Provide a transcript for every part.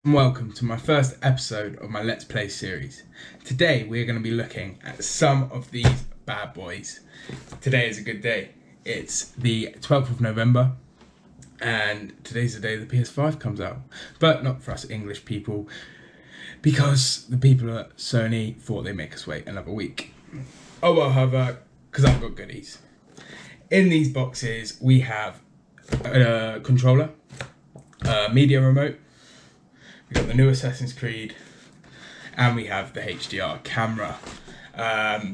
And welcome to my first episode of my Let's Play series. Today we're going to be looking at some of these bad boys. Today is a good day. It's the 12th of November and today's the day the PS5 comes out. But not for us English people, because the people at Sony thought they'd make us wait another week. Oh well, however, because I've got goodies. In these boxes we have a controller, a media remote, we've got the new Assassin's Creed, and we have the HDR camera.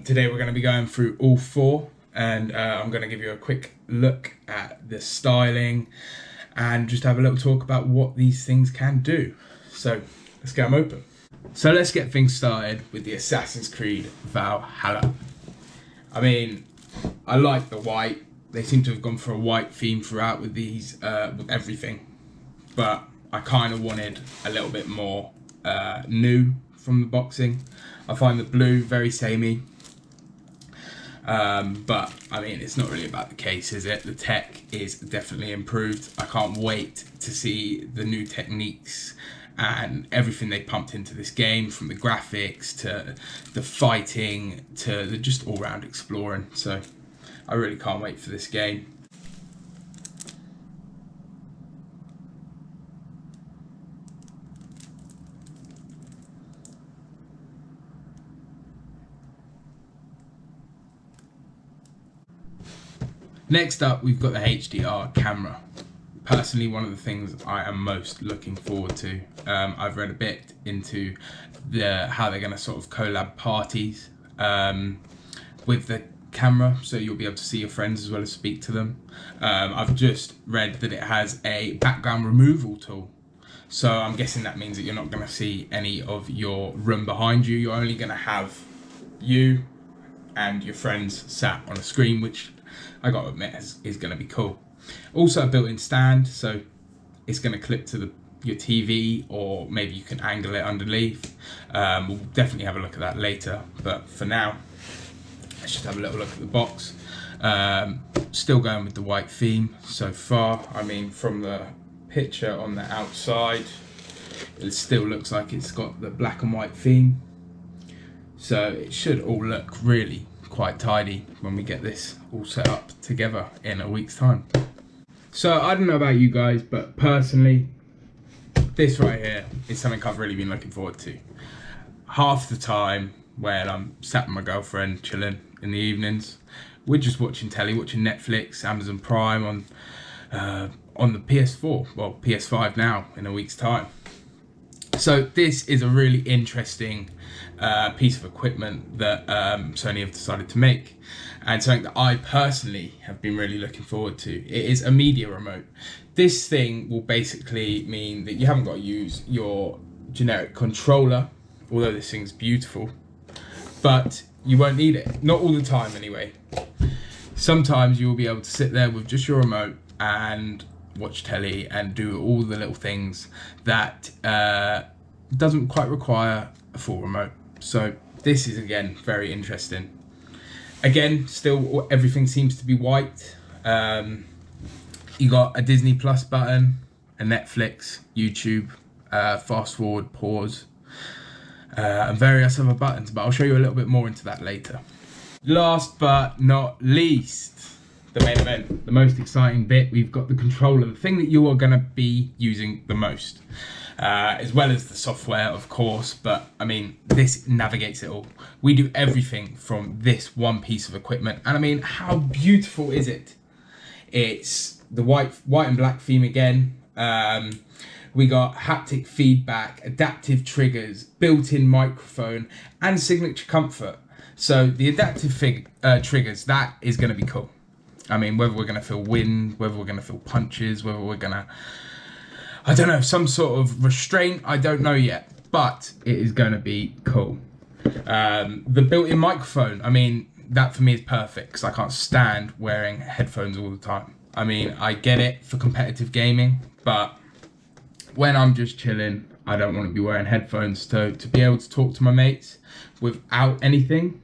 Today we're going to be going through all four, and I'm going to give you a quick look at the styling and just have a little talk about what these things can do. So let's get them open. So let's get things started with the Assassin's Creed Valhalla. I mean, I like the white. They seem to have gone for a white theme throughout with these, with everything, but I kind of wanted a little bit more new from the boxing. I find the blue very samey, but I mean, it's not really about the case, is it? The tech is definitely improved. I can't wait to see the new techniques and everything they pumped into this game, from the graphics to the fighting to the just all-round exploring. So I really can't wait for this game. Next up, we've got the HDR camera. Personally, one of the things I am most looking forward to. I've read a bit into how they're going to sort of collab parties with the camera, so you'll be able to see your friends as well as speak to them. I've just read that it has a background removal tool. So I'm guessing that means that you're not going to see any of your room behind you. You're only going to have you and your friends sat on a screen, which I got to admit is going to be cool. Also a built-in stand, so it's going to clip to your TV, or maybe you can angle it underneath. We'll definitely have a look at that later, but for now, let's just have a little look at the box. Still going with the white theme so far. I mean, from the picture on the outside, it still looks like it's got the black and white theme. So it should all look really quite tidy when we get this all set up together in a week's time. So I don't know about you guys, but personally, this right here is something I've really been looking forward to. Half the time when I'm sat with my girlfriend chilling in the evenings, we're just watching telly, watching Netflix, Amazon Prime on the PS4, well PS5 now in a week's time. So this is a really interesting piece of equipment that Sony have decided to make, and something that I personally have been really looking forward to. It is a media remote. This thing will basically mean that you haven't got to use your generic controller, although this thing's beautiful, but you won't need it. Not all the time anyway. Sometimes you will be able to sit there with just your remote and watch telly and do all the little things that doesn't quite require a full remote. So this is, again, very interesting. Again, still everything seems to be white. You got a Disney Plus button, a Netflix, YouTube, fast forward, pause, and various other buttons, but I'll show you a little bit more into that later. Last but not least, the main event, the most exciting bit. We've got the controller, the thing that you are going to be using the most, as well as the software, of course. But I mean, this navigates it all. We do everything from this one piece of equipment, and I mean, how beautiful is it? It's the white and black theme again. We got haptic feedback, adaptive triggers, built-in microphone, and signature comfort. So the adaptive triggers, that is going to be cool. I mean, whether we're going to feel wind, whether we're going to feel punches, whether we're going to, I don't know, some sort of restraint, I don't know yet, but it is going to be cool. The built-in microphone, I mean, that for me is perfect, because I can't stand wearing headphones all the time. I mean, I get it for competitive gaming, but when I'm just chilling, I don't want to be wearing headphones. So to be able to talk to my mates without anything,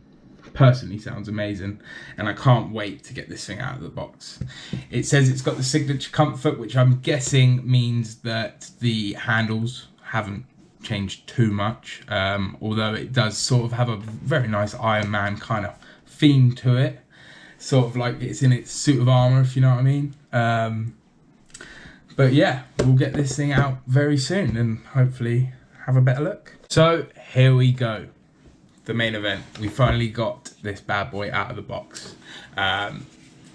personally sounds amazing, and I can't wait to get this thing out of the box. It says it's got the signature comfort, which I'm guessing means that the handles haven't changed too much, although it does sort of have a very nice Iron Man kind of theme to it, sort of like it's in its suit of armor, if you know what I mean. But yeah, we'll get this thing out very soon and hopefully have a better look. So here we go, the main event. We finally got this bad boy out of the box.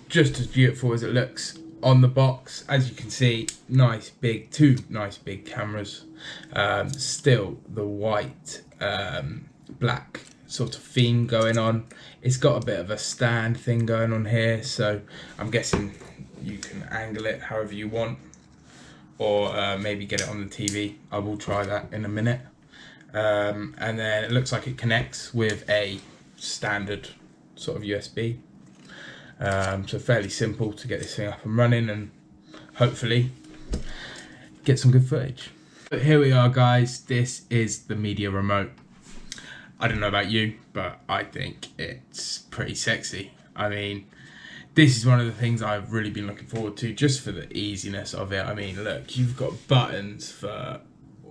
Just as beautiful as it looks on the box, as you can see, two nice big cameras. Still the white black sort of theme going on. It's got a bit of a stand thing going on here, so I'm guessing you can angle it however you want, or maybe get it on the TV. I will try that in a minute. And then it looks like it connects with a standard sort of USB. So fairly simple to get this thing up and running and hopefully get some good footage. But here we are, guys. This is the media remote. I don't know about you, but I think it's pretty sexy. I mean, this is one of the things I've really been looking forward to, just for the easiness of it. I mean, look, you've got buttons for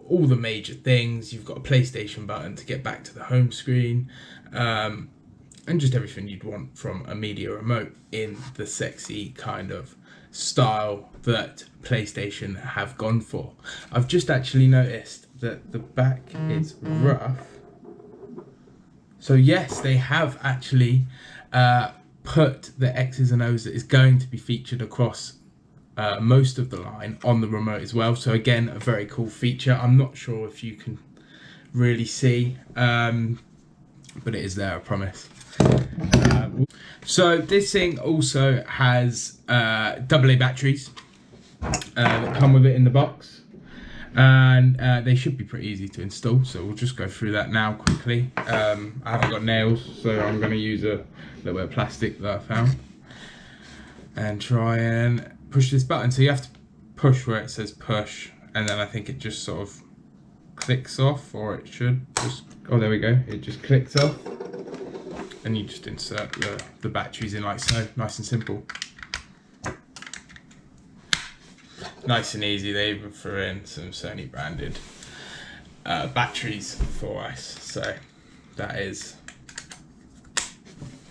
all the major things. You've got a PlayStation button to get back to the home screen. And just everything you'd want from a media remote in the sexy kind of style that PlayStation have gone for. I've just actually noticed that the back is rough. So yes, they have actually put the X's and O's that is going to be featured across most of the line on the remote as well. So again, a very cool feature. I'm not sure if you can really see, but it is there, I promise. So this thing also has AA batteries that come with it in the box, and they should be pretty easy to install, so we'll just go through that now quickly. I haven't got nails, so I'm going to use a little bit of plastic that I found and try and push this button. So you have to push where it says push, and then I think it just sort of clicks off, or it should just, oh there we go, it just clicks off. And you just insert the batteries in like so, nice and simple. Nice and easy. They even threw in some Sony branded batteries for us, so that is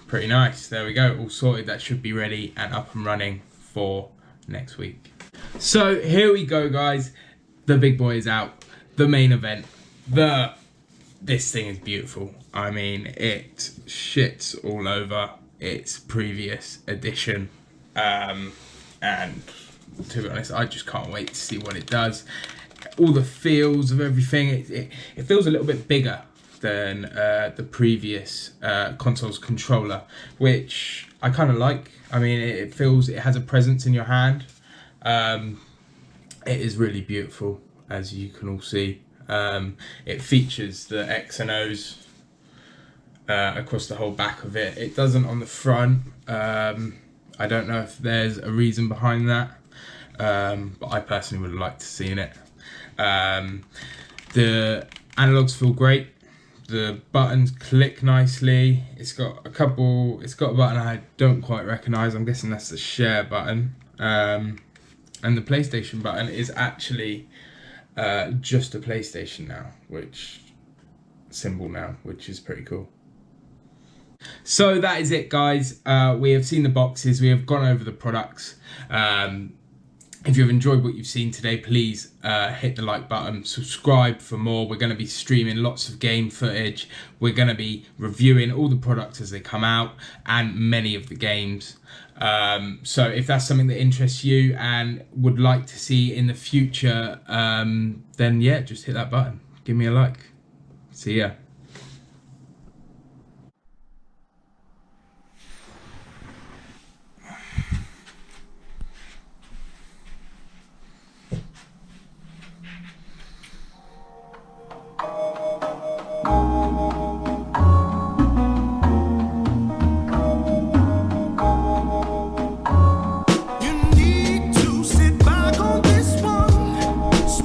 pretty nice. There we go, all sorted. That should be ready and up and running for next week. So here we go, guys. The big boy is out. The main event. This thing is beautiful. I mean, it shits all over its previous edition. And to be honest, I just can't wait to see what it does. All the feels of everything, it feels a little bit bigger than the previous console's controller, which I kind of like. I mean, it feels, it has a presence in your hand. It is really beautiful, as you can all see. It features the X and O's across the whole back of it. It doesn't on the front. I don't know if there's a reason behind that, but I personally would have liked to see it. The analogs feel great. The buttons click nicely. It's got a button I don't quite recognise. I'm guessing that's the share button. And the PlayStation button is actually just a PlayStation now, symbol now, which is pretty cool. So that is it, guys. We have seen the boxes, we have gone over the products. If you've enjoyed what you've seen today, please hit the like button, subscribe for more. We're going to be streaming lots of game footage. We're going to be reviewing all the products as they come out and many of the games. So if that's something that interests you and would like to see in the future, then yeah, just hit that button. Give me a like. See ya.